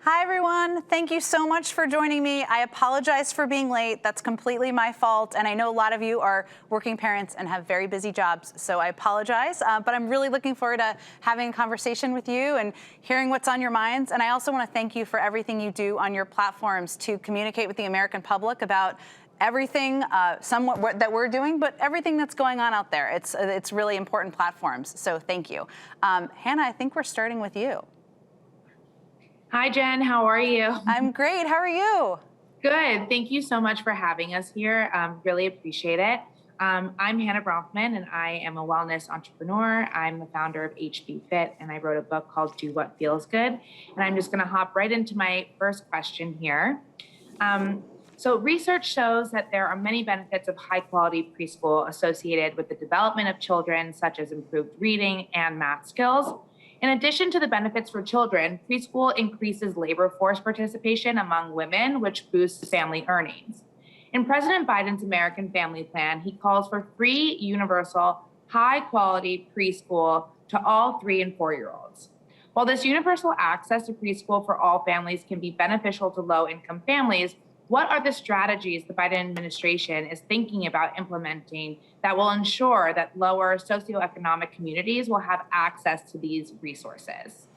Hi, everyone. Thank you so much for joining me. I apologize for being late. That's completely my fault. And I know a lot of you are working parents and have very busy jobs, so I apologize. But I'm really looking forward to having a conversation with you and hearing what's on your minds. And I also want to thank you for everything you do on your platforms to communicate with the American public about everything somewhat that we're doing, but everything that's going on out there. It's really important platforms, so thank you. Hannah, I think we're starting with you. Hi, Jen. How are you? I'm great. How are you? Good. Thank you so much for having us here. Really appreciate it. I'm Hannah Bronfman, and I am a wellness entrepreneur. I'm the founder of HB Fit, and I wrote a book called Do What Feels Good. And I'm just going to hop right into my first question here. So research shows that there are many benefits of high-quality preschool associated with the development of children, such as improved reading and math skills. In addition to the benefits for children, preschool increases labor force participation among women, which boosts family earnings. In President Biden's American Family Plan, he calls for free, universal, high-quality preschool to all 3- and 4-year-olds. While this universal access to preschool for all families can be beneficial to low-income families, what are the strategies the Biden administration is thinking about implementing that will ensure that lower socioeconomic communities will have access to these resources?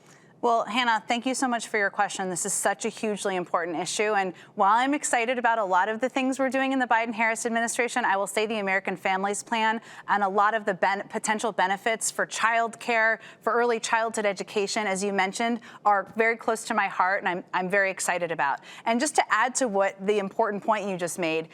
Well, Hannah, thank you so much for your question. This is such a hugely important issue. And while I'm excited about a lot of the things we're doing in the Biden-Harris administration, I will say the American Families Plan and a lot of the potential benefits for childcare, for early childhood education, as you mentioned, are very close to my heart, and I'm very excited about. And just to add to what the important point you just made,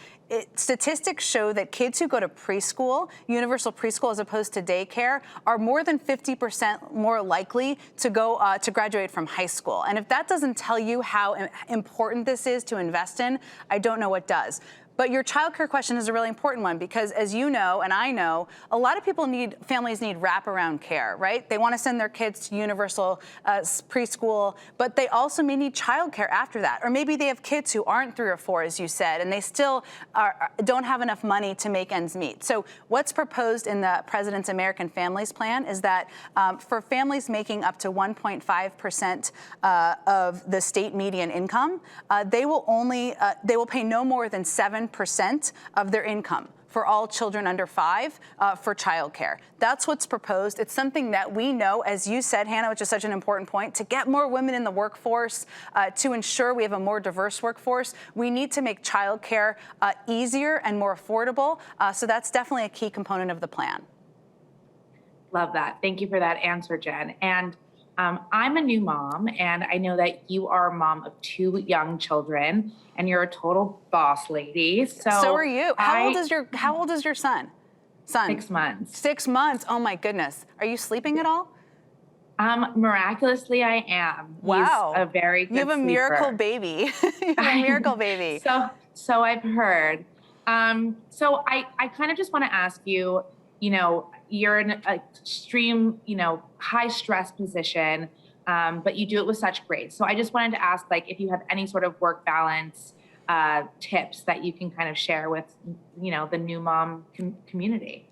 statistics show that kids who go to preschool, universal preschool as opposed to daycare, are more than 50% more likely to go to graduate from high school. And if that doesn't tell you how important this is to invest in, I don't know what does. But your childcare question is a really important one because, as you know, and I know, a lot of families need wraparound care, right? They want to send their kids to universal preschool, but they also may need childcare after that. Or maybe they have kids who aren't 3 or 4, as you said, and they still don't have enough money to make ends meet. So what's proposed in the President's American Families Plan is that for families making up to 1.5% of the state median income, they will pay no more than 7% of their income for all children under 5 for childcare. That's what's proposed. It's something that we know, as you said, Hannah, which is such an important point, to get more women in the workforce, to ensure we have a more diverse workforce, we need to make childcare easier and more affordable. So that's definitely a key component of the plan. Love that. Thank you for that answer, Jen. And I'm a new mom, and I know that you are a mom of 2 young children, and you're a total boss lady. So are you. How old is your son? 6 months. 6 months. Oh my goodness. Are you sleeping at all? Miraculously, I am. Wow. He's a very good You have a sleeper. Miracle baby. You have a miracle baby. So I've heard. So I kind of just want to ask you, you're in an extreme, high stress position, but you do it with such grace. So I just wanted to ask, if you have any sort of work balance tips that you can kind of share with, the new mom community.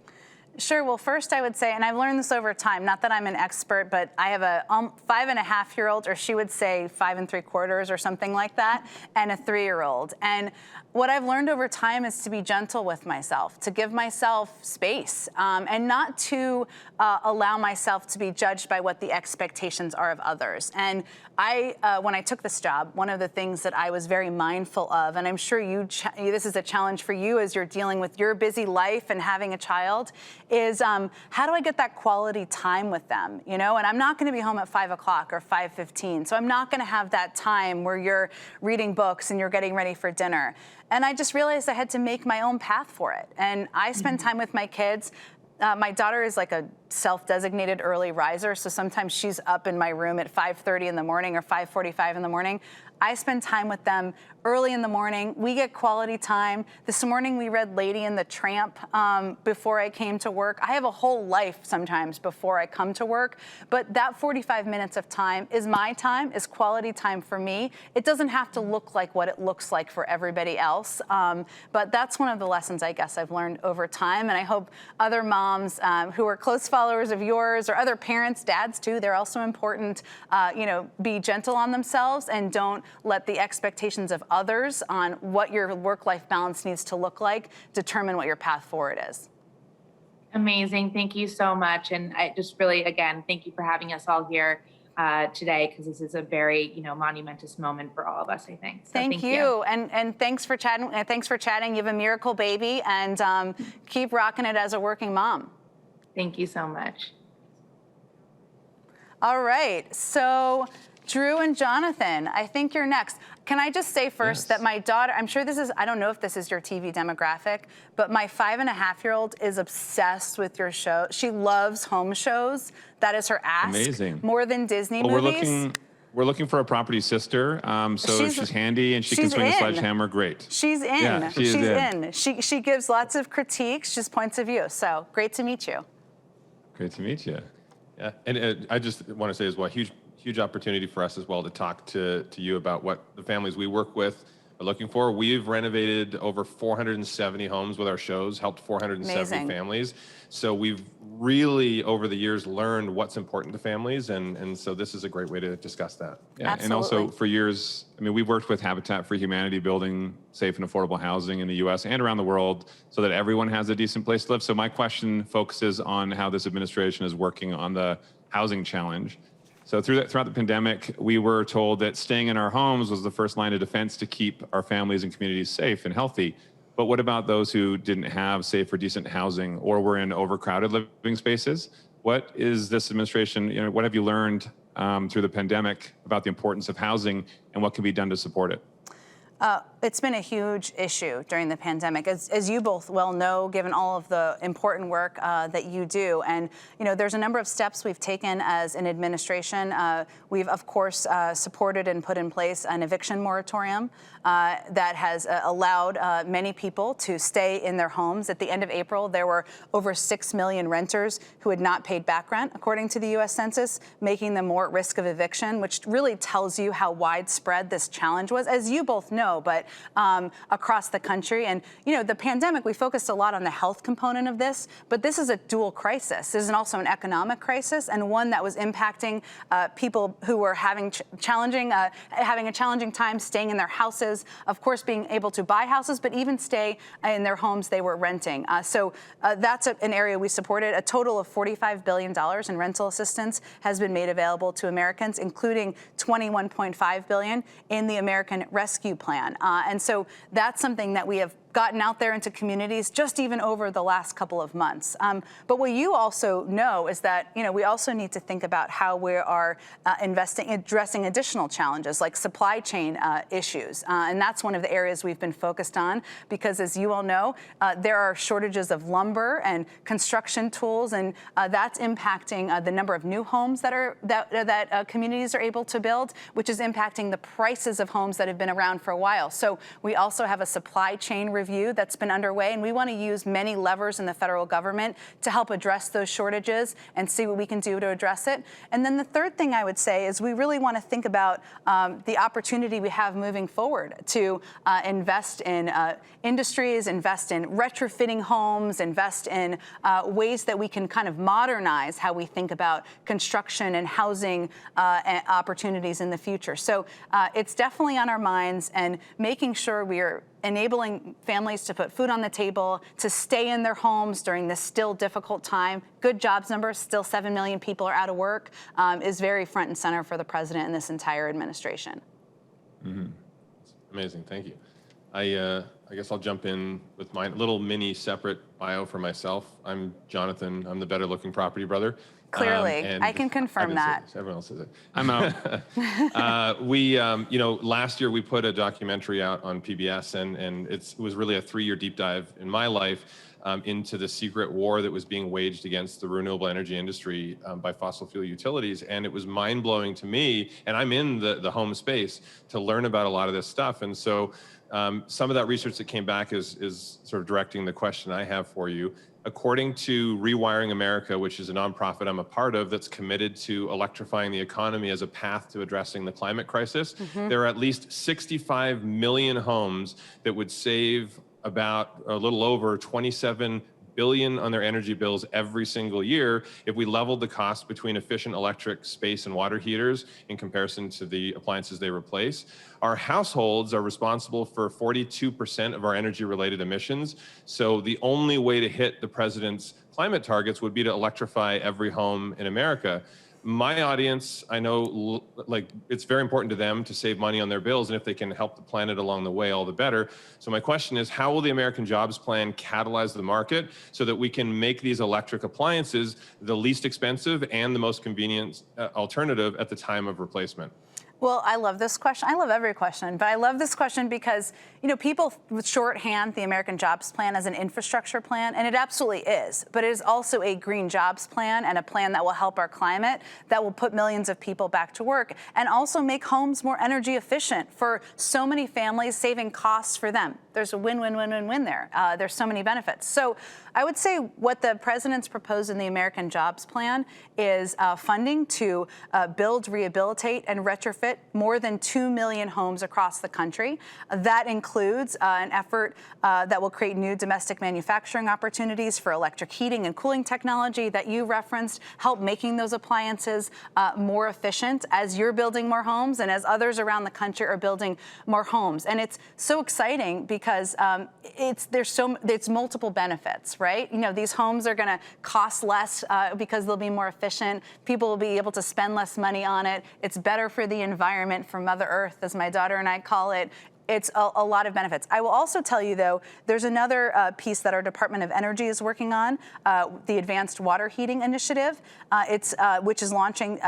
Sure. Well, first I would say, and I've learned this over time, not that I'm an expert, but I have a 5.5-year-old, or she would say 5 3/4 or something like that, and a 3-year-old. And what I've learned over time is to be gentle with myself, to give myself space, and not to allow myself to be judged by what the expectations are of others. And when I took this job, one of the things that I was very mindful of, and I'm sure this is a challenge for you as you're dealing with your busy life and having a child, is how do I get that quality time with them? And I'm not going to be home at 5 o'clock or 5:15, so I'm not going to have that time where you're reading books and you're getting ready for dinner. And I just realized I had to make my own path for it. And I spend time with my kids. My daughter is like a self-designated early riser, so sometimes she's up in my room at 5:30 in the morning or 5:45 in the morning. I spend time with them early in the morning. We get quality time. This morning we read Lady and the Tramp before I came to work. I have a whole life sometimes before I come to work, but that 45 minutes of time is my time, is quality time for me. It doesn't have to look like what it looks like for everybody else, but that's one of the lessons I guess I've learned over time, and I hope other moms who are close followers of yours or other parents, dads too, they're also important, be gentle on themselves and don't let the expectations of others on what your work-life balance needs to look like determine what your path forward is. Amazing. Thank you so much. And I just really, again, thank you for having us all here today, because this is a very, monumentous moment for all of us, I think. So thank you. And thanks for chatting. You have a miracle baby, and keep rocking it as a working mom. Thank you so much. All right. So Drew and Jonathan, I think you're next. Can I just say first that my daughter, I'm sure I don't know if this is your TV demographic, but my 5.5-year-old is obsessed with your show. She loves home shows. That is her ask. Amazing. More than Disney movies. We're looking for a property sister, so if she's handy and she can swing a sledgehammer, great. She's in. Yeah, she's in. She gives lots of critiques, just points of view. So great to meet you. Great to meet you. Yeah, and I just want to say as well, huge opportunity for us as well to talk to you about what the families we work with are looking for. We've renovated over 470 homes with our shows, helped 470 families. So we've really, over the years, learned what's important to families, and so this is a great way to discuss that. Yeah, Absolutely. and also for years, we've worked with Habitat for Humanity building safe and affordable housing in the U.S. and around the world so that everyone has a decent place to live. So my question focuses on how this administration is working on the housing challenge. So throughout the pandemic, we were told that staying in our homes was the first line of defense to keep our families and communities safe and healthy. But what about those who didn't have safe or decent housing or were in overcrowded living spaces? What is this administration, what have you learned through the pandemic about the importance of housing and what can be done to support it? It's been a huge issue during the pandemic, as you both well know, given all of the important work that you do. And, there's a number of steps we've taken as an administration. We've, of course, supported and put in place an eviction moratorium that has allowed many people to stay in their homes. At the end of April, there were over 6 million renters who had not paid back rent, according to the U.S. Census, making them more at risk of eviction, which really tells you how widespread this challenge was, as you both know, but across the country. And, the pandemic, we focused a lot on the health component of this, but this is a dual crisis. This is also an economic crisis, and one that was impacting people who were having a challenging time staying in their houses, of course, being able to buy houses, but even stay in their homes they were renting. So that's an area we supported. A total of $45 billion in rental assistance has been made available to Americans, including $21.5 billion in the American Rescue Plan. And so that's something that we have gotten out there into communities just even over the last couple of months. But what you also know is that, we also need to think about how we are addressing additional challenges like supply chain issues. And that's one of the areas we've been focused on because, as you all know, there are shortages of lumber and construction tools, and that's impacting the number of new homes that communities are able to build, which is impacting the prices of homes that have been around for a while. So we also have a supply chain review that's been underway, and we want to use many levers in the federal government to help address those shortages and see what we can do to address it. And then the third thing I would say is we really want to think about the opportunity we have moving forward to invest in industries, invest in retrofitting homes, invest in ways that we can kind of modernize how we think about construction and housing opportunities in the future. So it's definitely on our minds, and making sure we are enabling families to put food on the table, to stay in their homes during this still difficult time. Good jobs numbers, still 7 million people are out of work, is very front and center for the president and this entire administration. Mm-hmm. Amazing, thank you. I guess I'll jump in with my little mini separate bio for myself. I'm Jonathan. I'm the better looking property brother. Clearly, I can confirm that. Everyone else says it. I'm out. Last year we put a documentary out on PBS, and it was really a 3-year deep dive in my life into the secret war that was being waged against the renewable energy industry by fossil fuel utilities. And it was mind blowing to me, and I'm in the home space, to learn about a lot of this stuff. And so some of that research that came back is sort of directing the question I have for you. According to Rewiring America, which is a nonprofit I'm a part of that's committed to electrifying the economy as a path to addressing the climate crisis, there are at least 65 million homes that would save about a little over $27 billion on their energy bills every single year if we leveled the cost between efficient electric, space, and water heaters in comparison to the appliances they replace. Our households are responsible for 42% of our energy-related emissions. So the only way to hit the president's climate targets would be to electrify every home in America. My audience, I know, like, it's very important to them to save money on their bills, and if they can help the planet along the way, all the better. So my question is, how will the American Jobs Plan catalyze the market so that we can make these electric appliances the least expensive and the most convenient alternative at the time of replacement? Well, I love this question. I love every question, but I love this question because, people shorthand the American Jobs Plan as an infrastructure plan, and it absolutely is. But it is also a green jobs plan and a plan that will help our climate, that will put millions of people back to work, and also make homes more energy efficient for so many families, saving costs for them. There's a win-win-win-win-win there. There's so many benefits. So I would say what the president's proposed in the American Jobs Plan is funding to build, rehabilitate, and retrofit more than 2 million homes across the country. That includes an effort that will create new domestic manufacturing opportunities for electric heating and cooling technology that you referenced, help making those appliances more efficient as you're building more homes and as others around the country are building more homes. And it's so exciting because it's multiple benefits, right? These homes are going to cost less because they'll be more efficient. People will be able to spend less money on it. It's better for the environment, for Mother Earth, as my daughter and I call it. It's a lot of benefits. I will also tell you, though, there's another piece that our Department of Energy is working on, the Advanced Water Heating Initiative, which is launching.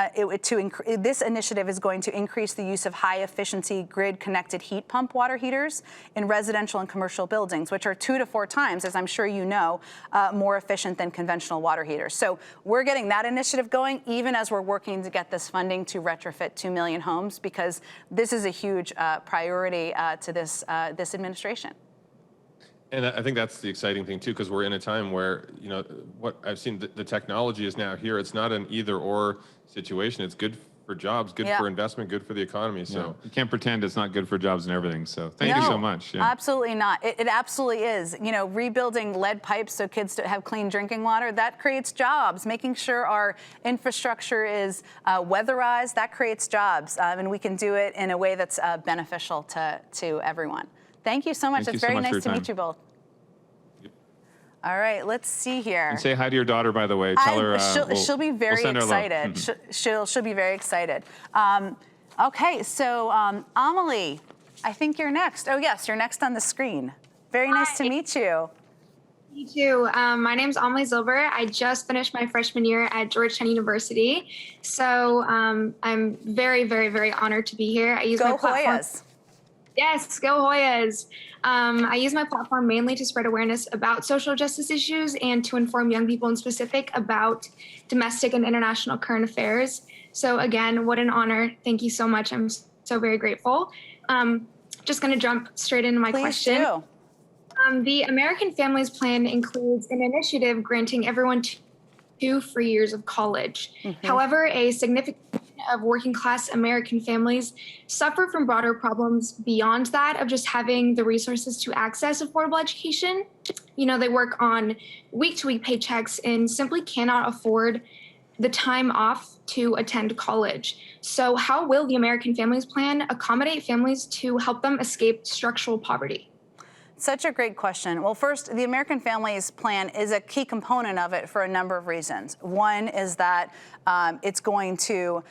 This initiative is going to increase the use of high-efficiency grid-connected heat pump water heaters in residential and commercial buildings, which are 2 to 4 times, as I'm sure you know, more efficient than conventional water heaters. So we're getting that initiative going, even as we're working to get this funding to retrofit 2 million homes, because this is a huge priority to this administration. And I think that's the exciting thing too, because we're in a time where, what I've seen, the technology is now here. It's not an either-or situation. It's good for jobs, good for investment, good for the economy. So you can't pretend it's not good for jobs and everything. So thank you so much. Yeah. Absolutely not. It absolutely is. Rebuilding lead pipes so kids have clean drinking water, that creates jobs. Making sure our infrastructure is weatherized, that creates jobs. And we can do it in a way that's beneficial to everyone. Thank you so much. It's very nice to meet you both. All right, let's see here. And say hi to your daughter, by the way. Tell her she'll be very excited. She'll be very excited. Okay, so Amelie, I think you're next. Oh yes, you're next on the screen. Very nice to meet you. Me too. My name's Amelie Zilber. I just finished my freshman year at Georgetown University, so I'm very, very, very honored to be here. I use my platform. Hoyas. Yes, go Hoyas. I use my platform mainly to spread awareness about social justice issues and to inform young people in specific about domestic and international current affairs. So again, what an honor. Thank you so much. I'm so very grateful. Just going to jump straight into my question. Please do. The American Families Plan includes an initiative granting everyone 2 free years of college. However, a significant of working class American families suffer from broader problems beyond that of just having the resources to access affordable education. They work on week-to-week paychecks and simply cannot afford the time off to attend college. So how will the American Families Plan accommodate families to help them escape structural poverty? Such a great question. Well, first, the American Families Plan is a key component of it for a number of reasons. One is that it's going to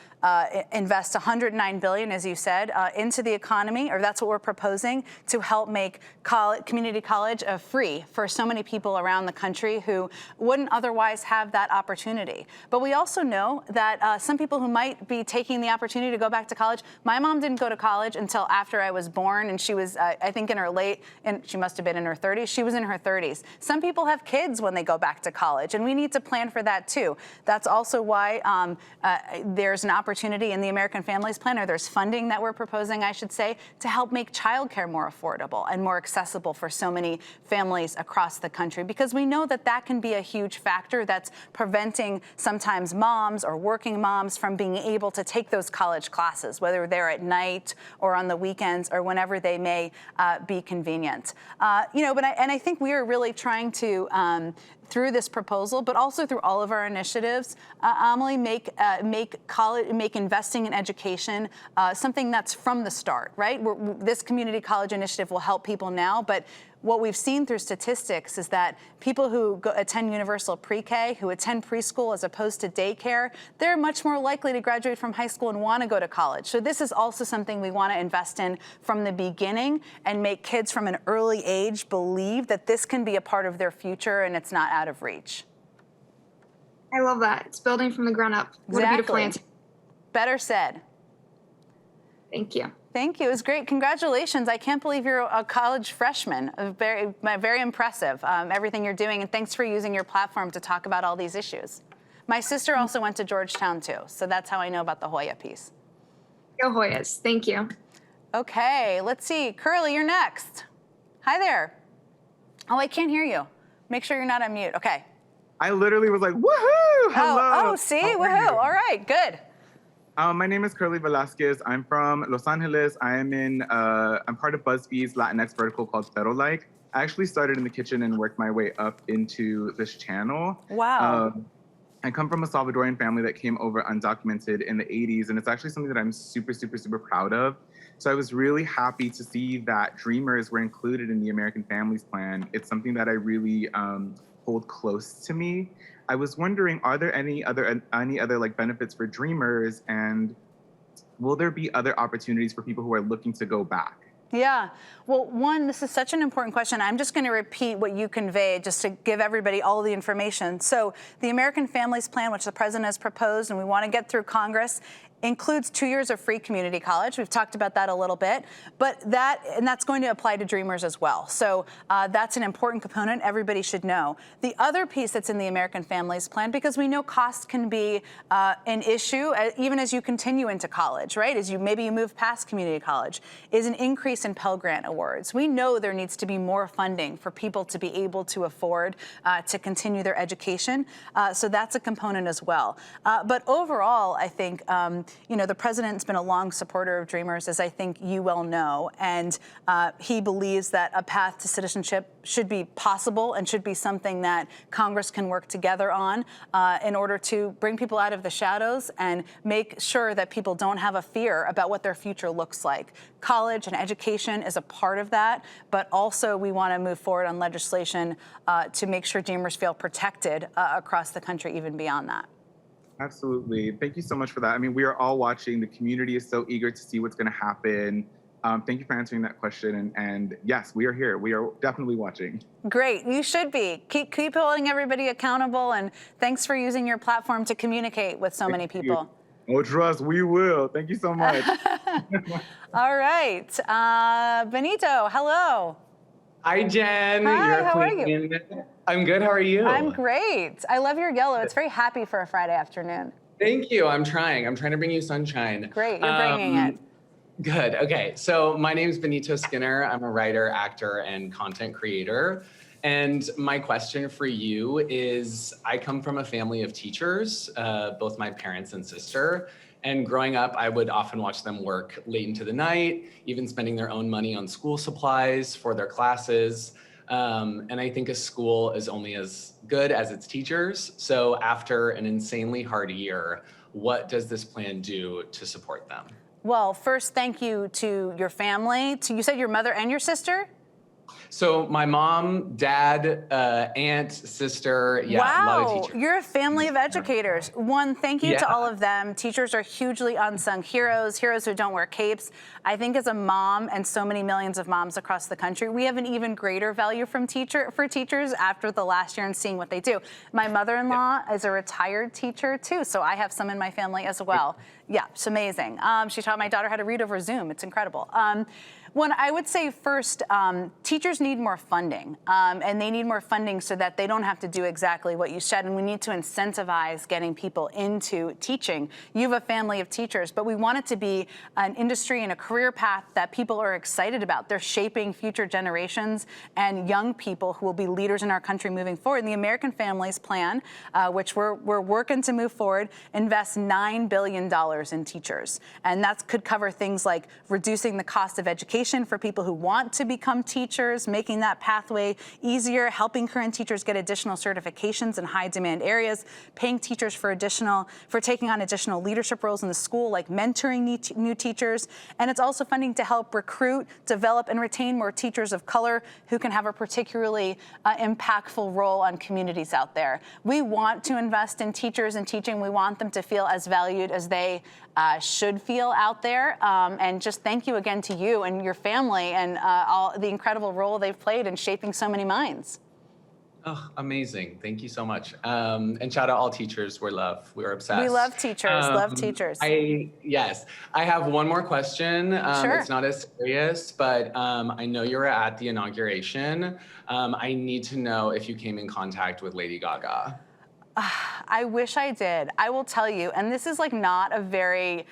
invest $109 billion, as you said, into the economy, or that's what we're proposing, to help make community college free for so many people around the country who wouldn't otherwise have that opportunity. But we also know that some people who might be taking the opportunity to go back to college, my mom didn't go to college until after I was born, and she was, I think, she must have been in her 30s. She was in her 30s. Some people have kids when they go back to college, and we need to plan for that too. That's also why there's an opportunity in the American Families Plan, or there's funding that we're proposing, I should say, to help make childcare more affordable and more accessible for so many families across the country, because we know that that can be a huge factor that's preventing sometimes moms or working moms from being able to take those college classes, whether they're at night or on the weekends or whenever they may be convenient. But I think we are really trying to through this proposal, but also through all of our initiatives, Amelie, make investing in education something that's from the start, right? This community college initiative will help people now, but what we've seen through statistics is that people who attend universal pre-K, who attend preschool as opposed to daycare, they're much more likely to graduate from high school and want to go to college. So this is also something we want to invest in from the beginning and make kids from an early age believe that this can be a part of their future and it's not out of reach. I love that. It's building from the ground up. What a beautiful answer. Better said. Thank you. Thank you. It was great. Congratulations. I can't believe you're a college freshman. Very impressive, everything you're doing. And thanks for using your platform to talk about all these issues. My sister also went to Georgetown, too. So that's how I know about the Hoya piece. Go Hoyas. Thank you. OK, let's see. Curly, you're next. Hi there. Oh, I can't hear you. Make sure you're not on mute. OK. I literally was like, woohoo! Hello. Oh, see? Woohoo. All right. Good. My name is Curly Velasquez. I'm from Los Angeles. I'm part of BuzzFeed's Latinx vertical called Pero Like. I actually started in the kitchen and worked my way up into this channel. Wow. I come from a Salvadorian family that came over undocumented in the 80s, and it's actually something that I'm super, super, super proud of. So I was really happy to see that Dreamers were included in the American Families Plan. It's something that I really hold close to me. I was wondering, are there any other like benefits for Dreamers, and will there be other opportunities for people who are looking to go back? Yeah. Well, one, this is such an important question. I'm just going to repeat what you conveyed just to give everybody all the information. So the American Families Plan, which the president has proposed and we want to get through Congress, includes 2 years of free community college. We've talked about that a little bit, but that's going to apply to Dreamers as well. So that's an important component everybody should know. The other piece that's in the American Families Plan, because we know cost can be an issue even as you continue into college, right? As maybe you move past community college, is an increase in Pell Grant awards. We know there needs to be more funding for people to be able to afford to continue their education. So that's a component as well. But overall, I think the president's been a long supporter of Dreamers, as I think you well know, and he believes that a path to citizenship should be possible and should be something that Congress can work together on in order to bring people out of the shadows and make sure that people don't have a fear about what their future looks like. College and education is a part of that, but also we want to move forward on legislation to make sure Dreamers feel protected across the country, even beyond that. Absolutely. Thank you so much for that. I mean, we are all watching. The community is so eager to see what's going to happen. Thank you for answering that question. And yes, we are here. We are definitely watching. Great. You should be. Keep holding everybody accountable. And thanks for using your platform to communicate with so many people. Oh, trust, we will. Thank you so much. All right. Benito, hello. Hi, Jen. Hi, how are you? I'm good. How are you? I'm great. I love your yellow. It's very happy for a Friday afternoon. Thank you. I'm trying to bring you sunshine. Great. You're bringing it. Good. Okay. So my name is Benito Skinner. I'm a writer, actor, and content creator. And my question for you is, I come from a family of teachers, both my parents and sister. And growing up, I would often watch them work late into the night, even spending their own money on school supplies for their classes. And I think a school is only as good as its teachers. So after an insanely hard year, what does this plan do to support them? Well, first, thank you to your family. You said your mother and your sister? So my mom, dad, aunt, sister, yeah, wow. A lot of teachers. You're a family of educators. One, thank you to all of them. Teachers are hugely unsung heroes who don't wear capes. I think as a mom and so many millions of moms across the country, we have an even greater value for teachers after the last year and seeing what they do. My mother-in-law is a retired teacher too, so I have some in my family as well. Yeah, it's amazing. She taught my daughter how to read over Zoom. It's incredible. One, I would say first, teachers need more funding, and they need more funding so that they don't have to do exactly what you said, and we need to incentivize getting people into teaching. You have a family of teachers, but we want it to be an industry and a career path that people are excited about. They're shaping future generations and young people who will be leaders in our country moving forward. And the American Families Plan, which we're working to move forward, invests $9 billion dollars in teachers. And that could cover things like reducing the cost of education for people who want to become teachers, making that pathway easier, helping current teachers get additional certifications in high demand areas, paying teachers for taking on additional leadership roles in the school, like mentoring new teachers. And it's also funding to help recruit, develop, and retain more teachers of color who can have a particularly impactful role on communities out there. We want to invest in teachers and teaching. We want them to feel as valued as they should feel out there. And just thank you again to you and your family and all the incredible role they've played in shaping so many minds. Oh, amazing. Thank you so much. And shout out all teachers. We're obsessed. We love teachers, love teachers. Yes. I have one more question. Sure. It's not as serious, but I know you were at the inauguration. I need to know if you came in contact with Lady Gaga. I wish I did. I will tell you, and this is like not a very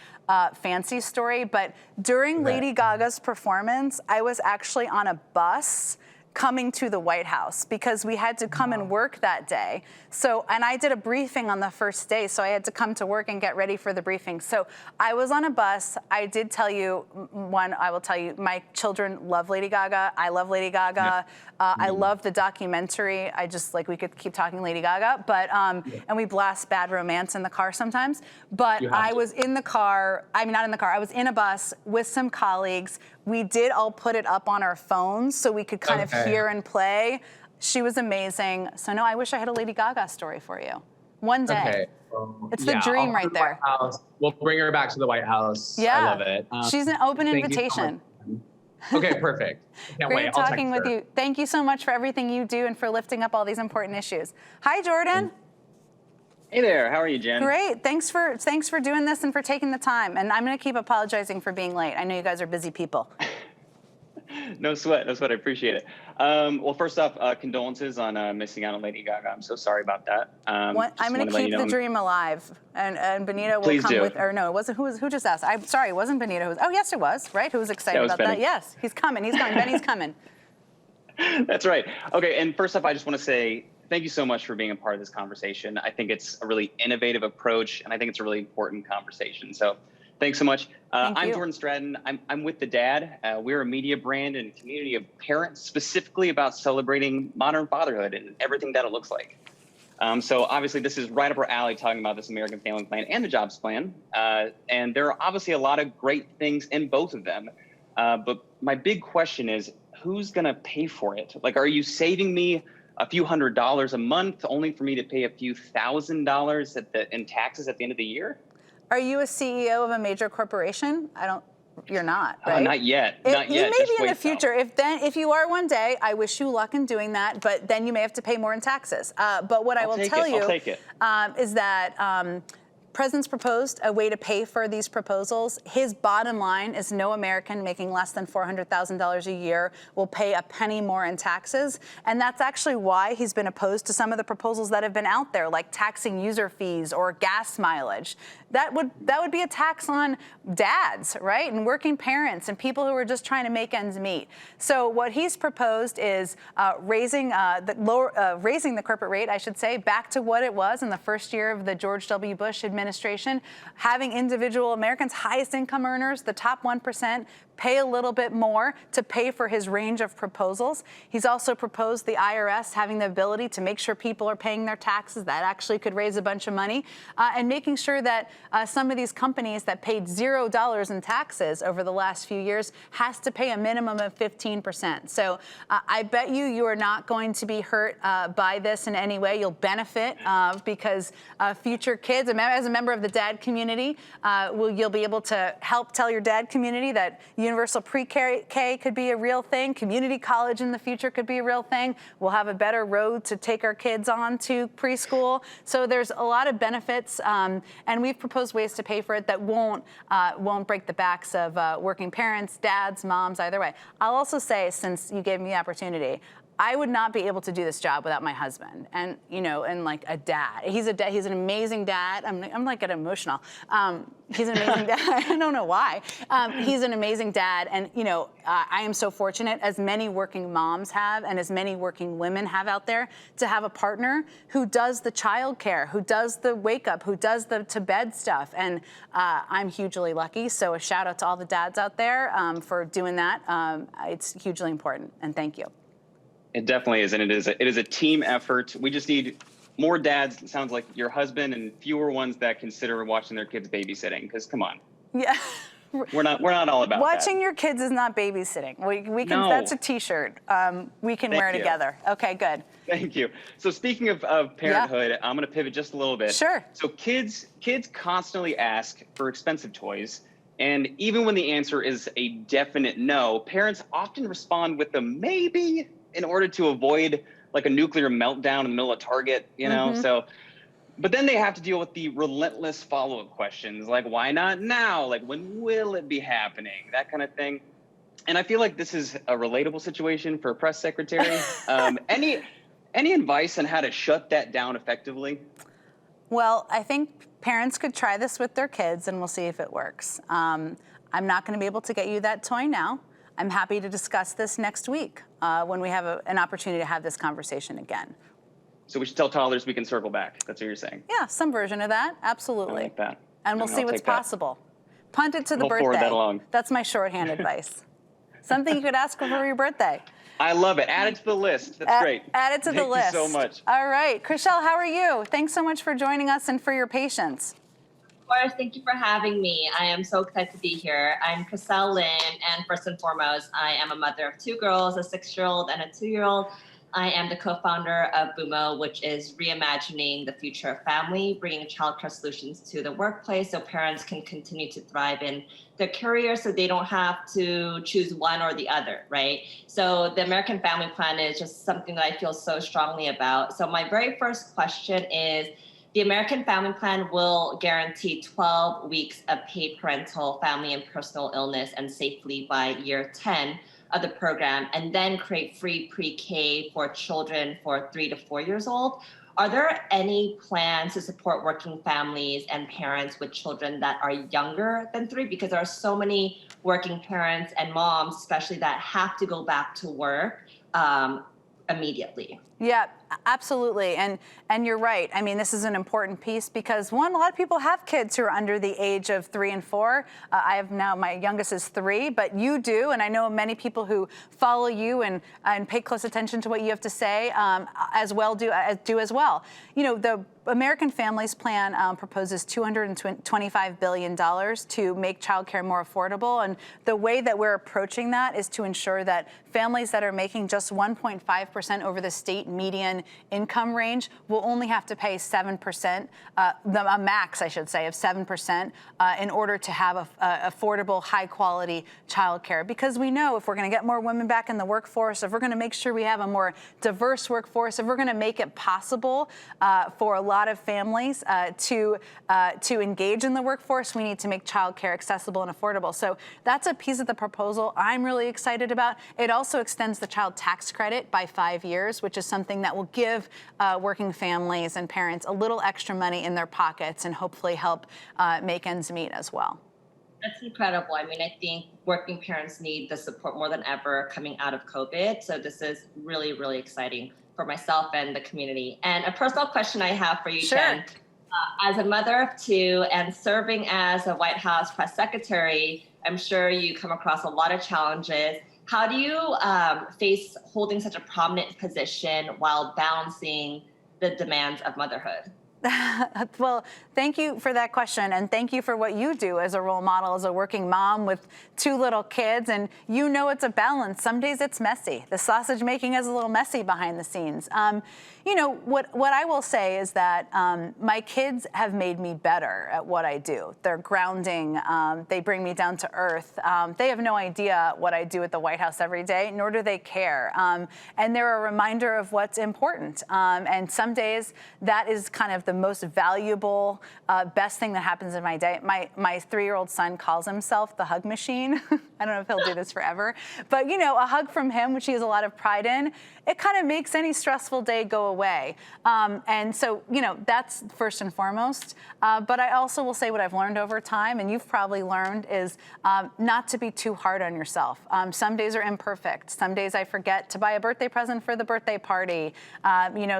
fancy story, but during Lady Gaga's performance, I was actually on a bus coming to the White House because we had to come and work that day. So, and I did a briefing on the first day, so I had to come to work and get ready for the briefing. So I was on a bus. I did tell you, I will tell you, my children love Lady Gaga. I love Lady Gaga. I love the documentary. I just, like, we could keep talking Lady Gaga, but, and we blast Bad Romance in the car sometimes. But I was in the car, I mean, not in the car, I was in a bus with some colleagues. We did all put it up on our phones so we could kind of hear and play. She was amazing. So no, I wish I had a Lady Gaga story for you. One day. It's the dream right there. We'll bring her back to the White House. Yeah. I love it. She's an open invitation. Okay, perfect. Can't Great wait. I'll talking text with her. you. Thank you so much for everything you do and for lifting up all these important issues. Hi, Jordan. Hey there, how are you, Jen? Great. Thanks for doing this and for taking the time. And I'm going to keep apologizing for being late. I know you guys are busy people. No sweat, I appreciate it. Well, first off, condolences on missing out on Lady Gaga. I'm so sorry about that. I'm going to keep the dream alive, and Benita will Please come do. with. Or no, it wasn't. Who just asked? I'm sorry, it wasn't Benita. Who was? Oh, yes, it was. Right? Who was excited was about that? Benny. Yes, he's coming. He's coming. Benny's coming. That's right. Okay, and first off, I just want to say thank you so much for being a part of this conversation. I think it's a really innovative approach, and I think it's a really important conversation. So thanks so much. I'm Jordan Stratton. I'm with The Dad. We're a media brand and community of parents specifically about celebrating modern fatherhood and everything that it looks like. So obviously this is right up our alley talking about this American Family Plan and the Jobs Plan. And there are obviously a lot of great things in both of them. But my big question is, who's going to pay for it? Like, are you saving me a few $100s a month only for me to pay a few $1,000s in taxes at the end of the year? Are you a CEO of a major corporation? You're not, right? Not yet. Not yet. You may be in the future. If you are one day, I wish you luck in doing that, but then you may have to pay more in taxes. But what I will tell you is that President's proposed a way to pay for these proposals. His bottom line is no American making less than $400,000 a year will pay a penny more in taxes. And that's actually why he's been opposed to some of the proposals that have been out there, like taxing user fees or gas mileage. That would be a tax on dads, right? And working parents and people who are just trying to make ends meet. So what he's proposed is raising the corporate rate, I should say, back to what it was in the first year of the George W. Bush administration, having individual Americans, highest income earners, the top 1%, pay a little bit more to pay for his range of proposals. He's also proposed the IRS having the ability to make sure people are paying their taxes. That actually could raise a bunch of money. And making sure that some of these companies that paid $0 in taxes over the last few years has to pay a minimum of 15%. So I bet you are not going to be hurt by this in any way. You'll benefit because future kids, as a member of the dad community, you'll be able to help tell your dad community that universal pre-K could be a real thing. Community college in the future could be a real thing. We'll have a better road to take our kids on to preschool. So there's a lot of benefits, and we've proposed ways to pay for it that won't break the backs of working parents, dads, moms, either way. I'll also say, since you gave me the opportunity, I would not be able to do this job without my husband, and and like a dad. He's an amazing dad. I'm like getting emotional. He's an amazing dad. I don't know why. He's an amazing dad, and I am so fortunate, as many working moms have, and as many working women have out there, to have a partner who does the childcare, who does the wake up, who does the to bed stuff, and I'm hugely lucky. So a shout out to all the dads out there for doing that. It's hugely important, and thank you. It definitely is, and it is a team effort. We just need more dads, it sounds like your husband, and fewer ones that consider watching their kids babysitting, because come on. Yeah. We're not all about Watching that. your kids is not babysitting. We can. No. That's a T-shirt. We can wear together. Okay, good. Thank you. So speaking of parenthood, I'm going to pivot just a little bit. Sure. So kids constantly ask for expensive toys, and even when the answer is a definite no, parents often respond with a maybe in order to avoid like a nuclear meltdown in the middle of Target, So, but then they have to deal with the relentless follow-up questions like, why not now? Like, when will it be happening? That kind of thing. And I feel like this is a relatable situation for a press secretary. Any advice on how to shut that down effectively? Well, I think parents could try this with their kids, and we'll see if it works. I'm not going to be able to get you that toy now. I'm happy to discuss this next week when we have an opportunity to have this conversation again. So we should tell toddlers we can circle back. That's what you're saying. Yeah, some version of that. Absolutely. I like that. And we'll see what's possible. Punt it to the We'll birthday. forward that along. That's my shorthand advice. Something you could ask for your birthday. I love it. Add it to the list. That's great. Add it to the list. Thank you so much. All right. Chriselle, how are you? Thanks so much for joining us and for your patience. Of course, thank you for having me. I am so excited to be here. I'm Chriselle Lin, and first and foremost, I am a mother of 2 girls, a 6-year-old and a 2-year-old. I am the co-founder of BUMO, which is reimagining the future of family, bringing childcare solutions to the workplace so parents can continue to thrive in their career so they don't have to choose one or the other, right? So the American Family Plan is just something that I feel so strongly about. So my very first question is, the American Family Plan will guarantee 12 weeks of paid parental, family, and personal illness and safely by year 10 of the program, and then create free pre-K for children for 3 to 4 years old. Are there any plans to support working families and parents with children that are younger than 3? Because there are so many working parents and moms, especially, that have to go back to work immediately. Yeah, absolutely. And you're right. I mean, this is an important piece because, one, a lot of people have kids who are under the age of 3 and 4. I have now, my youngest is 3, but you do. And I know many people who follow you and pay close attention to what you have to say as well do as well. The American Families Plan proposes $225 billion to make childcare more affordable. And the way that we're approaching that is to ensure that families that are making just 1.5% over the state median income range will only have to pay 7%, a max, I should say, of 7% in order to have affordable, high-quality childcare. Because we know if we're going to get more women back in the workforce, if we're going to make sure we have a more diverse workforce, if we're going to make it possible for a lot of families to engage in the workforce, we need to make childcare accessible and affordable. So that's a piece of the proposal I'm really excited about. It also extends the child tax credit by 5 years, which is something that will give working families and parents a little extra money in their pockets and hopefully help make ends meet as well. That's incredible. I mean, I think working parents need the support more than ever coming out of COVID. So this is really, really exciting for myself and the community. And a personal question I have for you, Sure. Jen. As a mother of 2 and serving as a White House press secretary, I'm sure you come across a lot of challenges. How do you face holding such a prominent position while balancing the demands of motherhood? Well, thank you for that question, and thank you for what you do as a role model, as a working mom with 2 little kids, and it's a balance. Some days it's messy. The sausage making is a little messy behind the scenes. What I will say is that my kids have made me better at what I do. They're grounding. They bring me down to earth. They have no idea what I do at the White House every day, nor do they care. And they're a reminder of what's important. And some days that is kind of the most valuable, best thing that happens in my day. My 3-year-old son calls himself the hug machine. I don't know if he'll do this forever, but a hug from him, which he has a lot of pride in, it kind of makes any stressful day go away. And so, that's first and foremost. But I also will say what I've learned over time, and you've probably learned, is not to be too hard on yourself. Some days are imperfect. Some days I forget to buy a birthday present for the birthday party.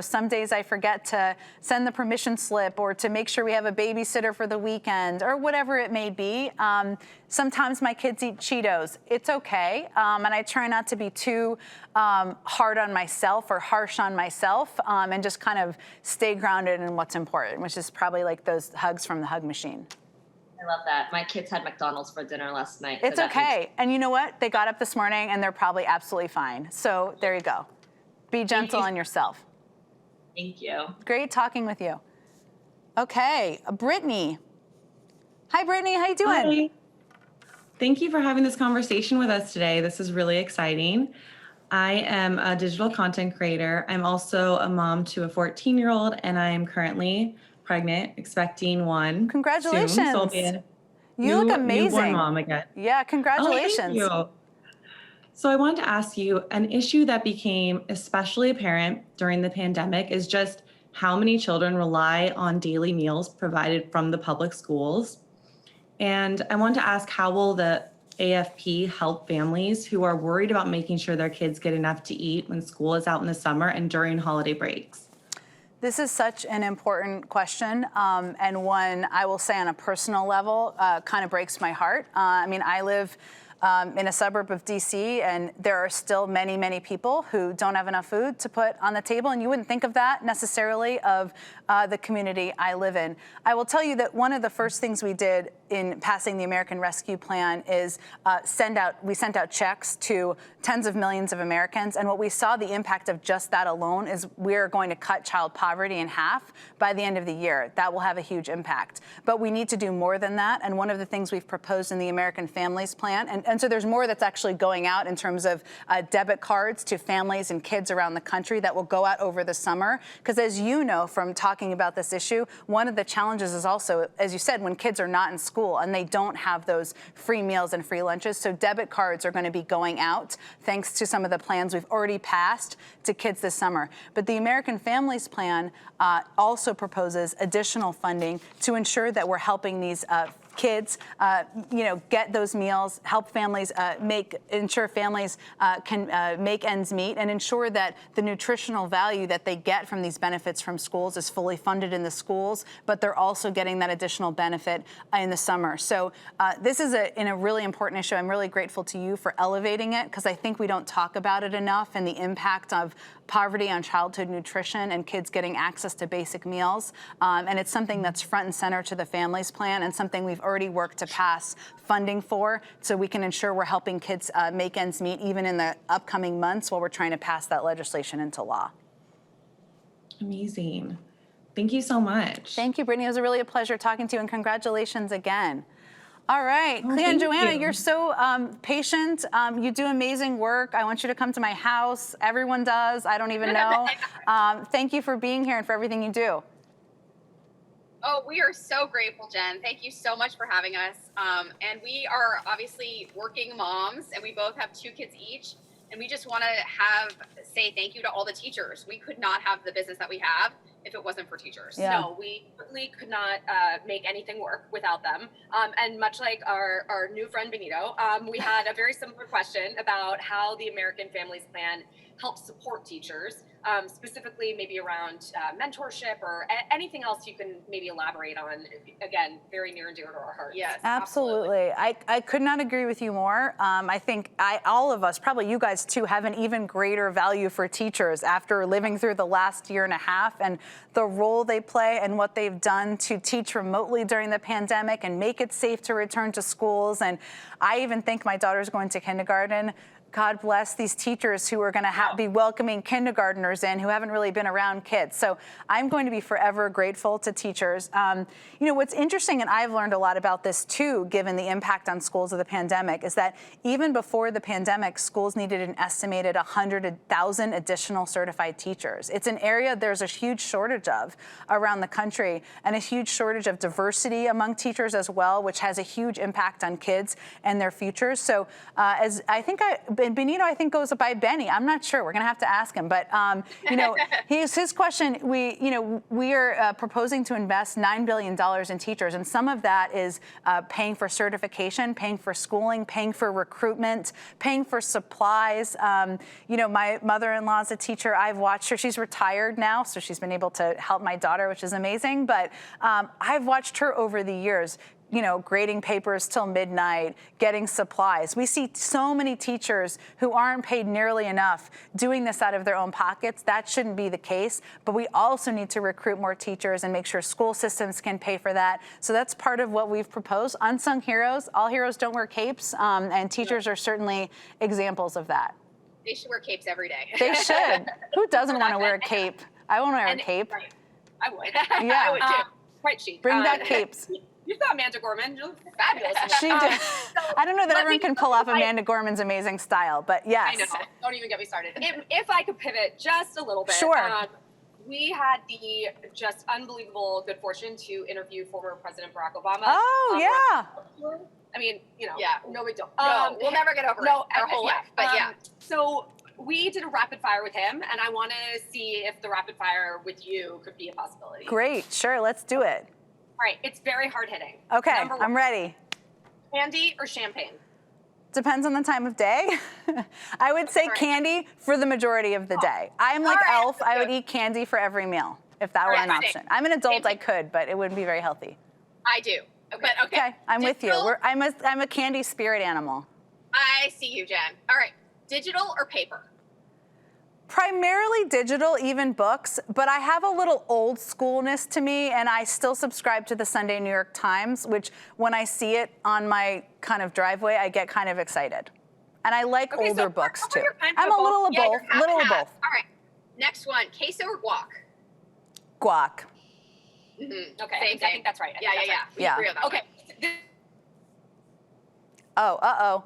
Some days I forget to send the permission slip or to make sure we have a babysitter for the weekend or whatever it may be. Sometimes my kids eat Cheetos. It's okay. And I try not to be too hard on myself or harsh on myself, and just kind of stay grounded in what's important, which is probably like those hugs from the hug machine. I love that. My kids had McDonald's for dinner last night. It's okay. And you know what? They got up this morning and they're probably absolutely fine. So there you go. Be gentle on yourself. Thank you. Great talking with you. Okay, Brittany. Hi, Brittany. How you doing? Hi. Thank you for having this conversation with us today. This is really exciting. I am a digital content creator. I'm also a mom to a 14-year-old, and I am currently pregnant, expecting one. Congratulations. Soon, so I'll be a You look amazing. Newborn mom again. Yeah, congratulations. Oh, thank you. So I wanted to ask you, an issue that became especially apparent during the pandemic is just how many children rely on daily meals provided from the public schools. And I want to ask, how will the AFP help families who are worried about making sure their kids get enough to eat when school is out in the summer and during holiday breaks? This is such an important question, and one I will say on a personal level kind of breaks my heart. I live in a suburb of DC, and there are still many, many people who don't have enough food to put on the table, and you wouldn't think of that necessarily of the community I live in. I will tell you that one of the first things we did in passing the American Rescue Plan is we sent out checks to tens of millions of Americans, and what we saw the impact of just that alone is we're going to cut child poverty in half by the end of the year. That will have a huge impact. But we need to do more than that, and one of the things we've proposed in the American Families Plan, and so there's more that's actually going out in terms of debit cards to families and kids around the country that will go out over the summer. Because as you know from talking about this issue, one of the challenges is also, as you said, when kids are not in school and they don't have those free meals and free lunches. So debit cards are going to be going out thanks to some of the plans we've already passed to kids this summer. But the American Families Plan also proposes additional funding to ensure that we're helping these kids, get those meals, help families ensure families can make ends meet, and ensure that the nutritional value that they get from these benefits from schools is fully funded in the schools, but they're also getting that additional benefit in the summer. So this is a really important issue. I'm really grateful to you for elevating it, because I think we don't talk about it enough, and the impact of poverty on childhood nutrition and kids getting access to basic meals. And it's something that's front and center to the Families Plan, and something we've already worked to pass funding for, so we can ensure we're helping kids make ends meet even in the upcoming months while we're trying to pass that legislation into law. Amazing. Thank you so much. Thank you, Brittany. It was really a pleasure talking to you, and congratulations again. All right, Clea and Joanna, you're so patient. You do amazing work. I want you to come to my house. Everyone does. I don't even know. Thank you for being here and for everything you do. Oh, we are so grateful, Jen. Thank you so much for having us. And we are obviously working moms, and we both have 2 kids each. And we just want to say thank you to all the teachers. We could not have the business that we have if it wasn't for teachers. Yeah. No, we certainly could not make anything work without them. And much like our new friend Benito, we had a very similar question about how the American Families Plan helps support teachers, specifically maybe around mentorship or anything else you can maybe elaborate on. Again, very near and dear to our hearts. Yes, absolutely. I could not agree with you more. I think all of us, probably you guys too, have an even greater value for teachers after living through the last year and a half and the role they play and what they've done to teach remotely during the pandemic and make it safe to return to schools. And I even think my daughter's going to kindergarten. God bless these teachers who are going to be welcoming kindergartners in who haven't really been around kids. So I'm going to be forever grateful to teachers. You know, what's interesting, and I've learned a lot about this too, given the impact on schools of the pandemic, is that even before the pandemic, schools needed an estimated 100,000 additional certified teachers. It's an area there's a huge shortage of around the country, and a huge shortage of diversity among teachers as well, which has a huge impact on kids and their futures. So as I think Benito, I think, goes by Benny. I'm not sure. We're going to have to ask him. But, you know, his question, we are proposing to invest $9 billion in teachers. And some of that is paying for certification, paying for schooling, paying for recruitment, paying for supplies. You know, my mother-in-law is a teacher. I've watched her. She's retired now, so she's been able to help my daughter, which is amazing. But I've watched her over the years, you know, grading papers till midnight, getting supplies. We see so many teachers who aren't paid nearly enough doing this out of their own pockets. That shouldn't be the case, but we also need to recruit more teachers and make sure school systems can pay for that. So that's part of what we've proposed. Unsung heroes, all heroes don't wear capes, and teachers are certainly examples of that. They should wear capes every day. They should. Who doesn't want to wear a cape? I want to wear a cape. Right. I would. Yeah. I would too. Quite chic. Bring back capes. You saw Amanda Gorman. You look fabulous. She did. I don't know that everyone can pull off Amanda Gorman's amazing style, but yes. I know. Don't even get me started. If I could pivot just a little bit. Sure. We had the just unbelievable good fortune to interview former President Barack Obama. Oh, yeah. I mean, you know, no big deal. No, we'll never get over it our whole life. But So we did a rapid fire with him, and I want to see if the rapid fire with you could be a possibility. Great. Sure. Let's do it. All right. It's very hard hitting. Okay. Number one, I'm ready. candy or champagne? Depends on the time of day. I would say candy for the majority of the day. I'm like Elf. I would eat candy for every meal if that were an option. I'm an adult. I could, but it wouldn't be very healthy. I do. But okay. I'm with you. I'm a candy spirit animal. I see you, Jen. All right. Digital or paper? Primarily digital, even books, but I have a little old schoolness to me, and I still subscribe to the Sunday New York Times, which when I see it on my kind of driveway, I get kind of excited. And I like older books too. I'm a little of both. Little of both. All right. Next one, queso or guac? Guac. Mm-hmm. Okay. I think that's right. Yeah. We agree on that. Okay. Oh,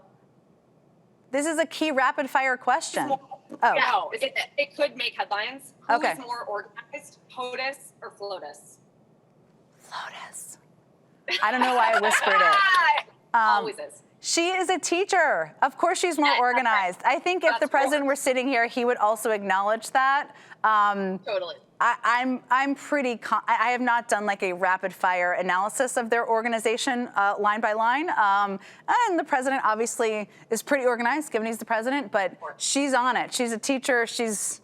This is a key rapid fire question. Oh. No, it could make headlines. Who Okay. is more organized, POTUS or FLOTUS? FLOTUS. I don't know why I whispered it. Always is. She is a teacher. Of course she's more organized. I think if the president were sitting here, he would also acknowledge that. Totally. I'm pretty, I have not done like a rapid fire analysis of their organization line by line. And the president obviously is pretty organized given he's the president, but she's on it. She's a teacher. She's,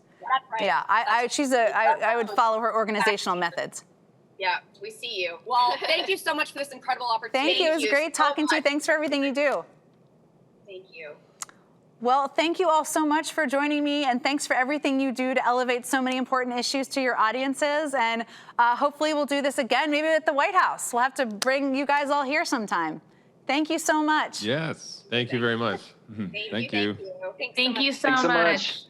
yeah, I would follow her organizational methods. Yeah, we see you. Well, thank you so much for this incredible opportunity. Thank you. It was great talking to you. Thanks for everything you do. Thank you. Well, thank you all so much for joining me, and thanks for everything you do to elevate so many important issues to your audiences. And hopefully we'll do this again, maybe at the White House. We'll have to bring you guys all here sometime. Thank you so much. Yes. Thank you very much. Thank you. Thank you so much.